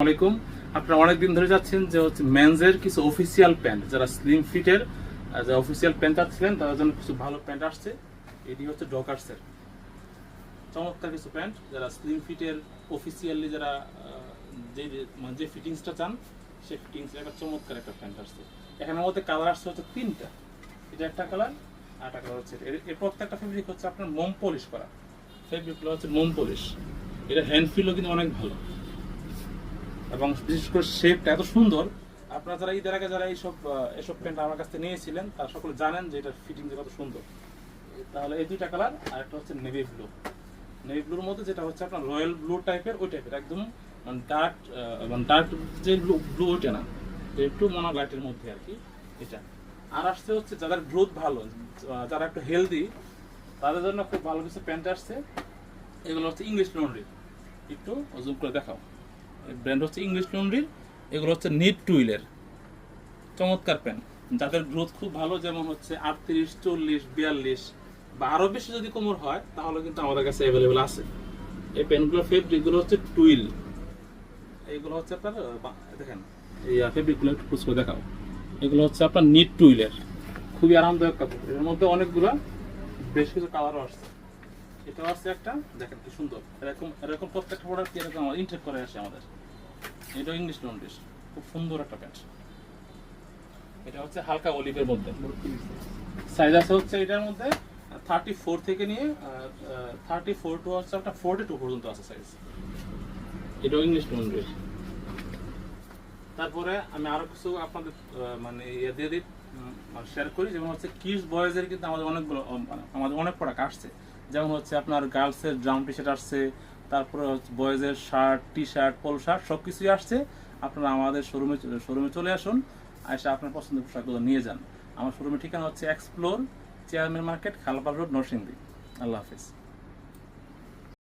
আসসালামাইকুম। আপনারা অনেকদিন ধরে যাচ্ছেন যে হচ্ছে মেন্সের কিছু অফিসিয়াল প্যান্ট, যারা স্লিম ফিটের যে অফিসিয়াল প্যান্ট চাচ্ছিলেন তাদের জন্য কিছু ভালো প্যান্ট আসছে। এটি হচ্ছে ডকার্সের চমৎকার কিছু প্যান্ট, যারা স্লিম ফিটের অফিসিয়ালি যারা যে ফিটিংসটা চান সেই ফিটিংসের একটা চমৎকার একটা প্যান্ট আসছে। এখানের মধ্যে কালার আসছে হচ্ছে তিনটা। এটা একটা কালার, আর একটা কালার হচ্ছে এর প্রত্যেকটা ফেব্রিক হচ্ছে আপনার মোম পলিশ করা ফেব্রিকগুলো হচ্ছে মোম পলিশ। এটা হ্যান্ড ফিলও কিন্তু অনেক ভালো এবং বিশেষ করে শেপটা এত সুন্দর। আপনারা যারা ঈদের আগে যারা এসব প্যান্ট আমার কাছ থেকে নিয়েছিলেন তারা সকলে জানেন যে এটার ফিটিং কত সুন্দর। তাহলে এই দুইটা কালার, আর একটা হচ্ছে নেভি ব্লু। নেভি ব্লুর মধ্যে যেটা হচ্ছে আপনার রয়্যাল ব্লু টাইপের, ওই টাইপের একদম ডার্ক যে ব্লু ওইটা না, একটু মনে লাইটের মধ্যে আর কি এটা। আর আসছে হচ্ছে যাদের গ্রোথ ভালো, যারা একটু হেলদি, তাদের জন্য খুব ভালো কিছু প্যান্ট আসছে। এগুলো হচ্ছে ইংলিশ লন্ড্রি, একটু জুম করে দেখাও। ব্র্যান্ড হচ্ছে ইংলিশ লন্ড্রির। এগুলো হচ্ছে নিট টুইলের চমৎকার প্যান্ট, যাদের গ্রোথ খুব ভালো, যেমন হচ্ছে 38, 40, 42 বা আরো বেশি যদি কোমর হয় তাহলে কিন্তু আমাদের কাছে অ্যাভেলেবেল আছে। এই প্যান্টগুলোর ফেব্রিকগুলো হচ্ছে টুইল। এইগুলো হচ্ছে আপনার দেখেন এই ফেব্রিকগুলো একটু পুষ করে দেখাও। এগুলো হচ্ছে আপনার নিট টুইলের, খুবই আরামদায়ক কাপড়। এর মধ্যে অনেকগুলো বেশ কিছু কালারও আসছে। এটাও আসছে একটা, দেখেন কি সুন্দর। এরকম এরকম প্রত্যেকটা প্রোডাক্ট এরকম ইনটেক করে আসে আমাদের। এটাও ইংলিশ লন্ড্রিস, খুব সুন্দর একটা প্যান্ট। এটা হচ্ছে হালকা অলিভের মধ্যে। সাইজ আছে হচ্ছে এটার মধ্যে 34 থেকে নিয়ে 34 টু হচ্ছে আপনার 42 পর্যন্ত আছে সাইজ। এটাও ইংলিশ লন্ড্রিস। তারপরে আমি আরো কিছু আপনাদের মানে ইয়ে দিয়ে দিই, শেয়ার করি। যেমন হচ্ছে কিডস বয়েজের কিন্তু আমাদের অনেক প্রোডাক্ট আসছে। যেমন হচ্ছে আপনার গার্লসের জাম টি শার্ট আসছে, তারপরে বয়েজের শার্ট, টি শার্ট, পল শার্ট সব কিছুই আসছে। আপনারা আমাদের শোরুমে চলে আসুন, এসে আপনার পছন্দের পোশাকগুলো নিয়ে যান। আমার শোরুমের ঠিকানা হচ্ছে explore, chairman market, খালপাড় road, Narsingdi. আল্লাহ হাফিজ।